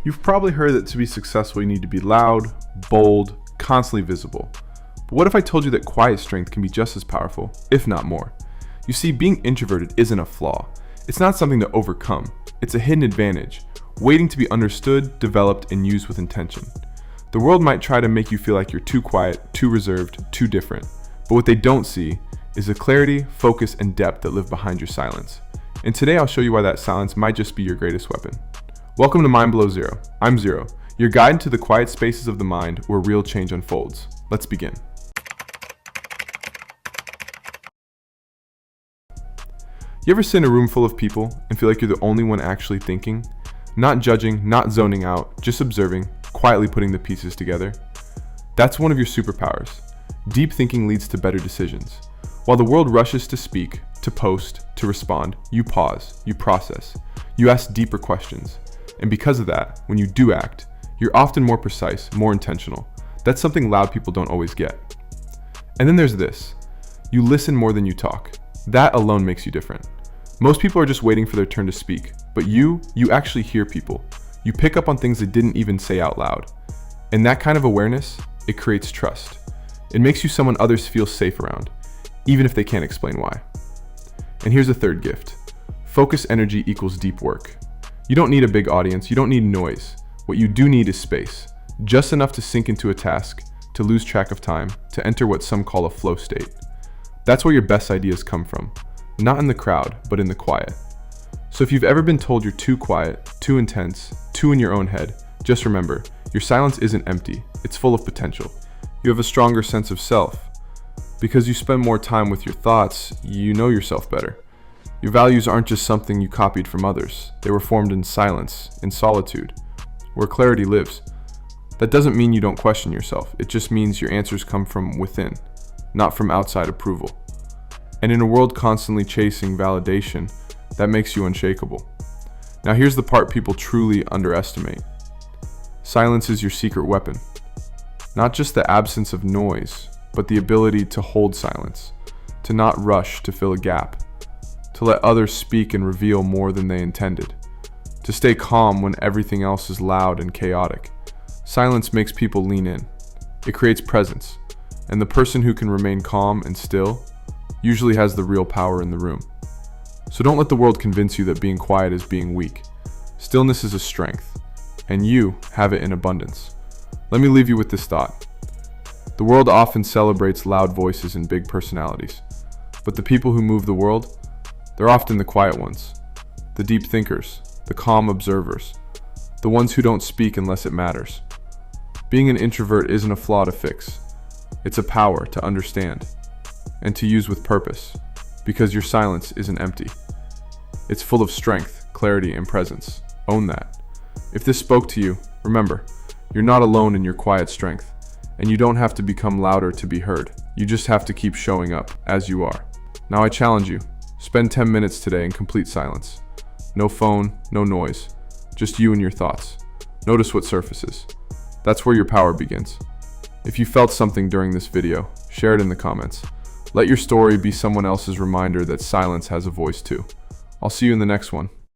You've probably heard that to be successful you need to be loud, bold, constantly visible. But what if I told you that quiet strength can be just as powerful, if not more? You see, being introverted isn't a flaw. It's not something to overcome. It's a hidden advantage, waiting to be understood, developed, and used with intention. The world might try to make you feel like you're too quiet, too reserved, too different. But what they don't see is the clarity, focus, and depth that live behind your silence. And today I'll show you why that silence might just be your greatest weapon. Welcome to Mind Below Zero. I'm Zero, your guide into the quiet spaces of the mind where real change unfolds. Let's begin. You ever sit in a room full of people and feel like you're the only one actually thinking? Not judging, not zoning out, just observing, quietly putting the pieces together? That's one of your superpowers. Deep thinking leads to better decisions. While the world rushes to speak, to post, to respond, you pause, you process, you ask deeper questions. And because of that, when you do act, you're often more precise, more intentional. That's something loud people don't always get. And then there's this. You listen more than you talk. That alone makes you different. Most people are just waiting for their turn to speak, but you actually hear people. You pick up on things they didn't even say out loud. And that kind of awareness, it creates trust. It makes you someone others feel safe around, even if they can't explain why. And here's a third gift. Focus energy equals deep work. You don't need a big audience, you don't need noise. What you do need is space, just enough to sink into a task, to lose track of time, to enter what some call a flow state. That's where your best ideas come from, not in the crowd, but in the quiet. So if you've ever been told you're too quiet, too intense, too in your own head, just remember, your silence isn't empty, it's full of potential. You have a stronger sense of self. Because you spend more time with your thoughts, you know yourself better. Your values aren't just something you copied from others. They were formed in silence, in solitude, where clarity lives. That doesn't mean you don't question yourself. It just means your answers come from within, not from outside approval. And in a world constantly chasing validation, that makes you unshakable. Now here's the part people truly underestimate. Silence is your secret weapon. Not just the absence of noise, but the ability to hold silence, to not rush to fill a gap, to let others speak and reveal more than they intended, to stay calm when everything else is loud and chaotic. Silence makes people lean in. It creates presence, and the person who can remain calm and still usually has the real power in the room. So don't let the world convince you that being quiet is being weak. Stillness is a strength, and you have it in abundance. Let me leave you with this thought. The world often celebrates loud voices and big personalities, but the people who move the world, they're often the quiet ones, the deep thinkers, the calm observers, the ones who don't speak unless it matters. Being an introvert isn't a flaw to fix. It's a power to understand and to use with purpose, because your silence isn't empty. It's full of strength, clarity, and presence. Own that. If this spoke to you, remember, you're not alone in your quiet strength, and you don't have to become louder to be heard. You just have to keep showing up as you are. Now I challenge you. Spend 10 minutes today in complete silence. No phone, no noise, just you and your thoughts. Notice what surfaces. That's where your power begins. If you felt something during this video, share it in the comments. Let your story be someone else's reminder that silence has a voice too. I'll see you in the next one.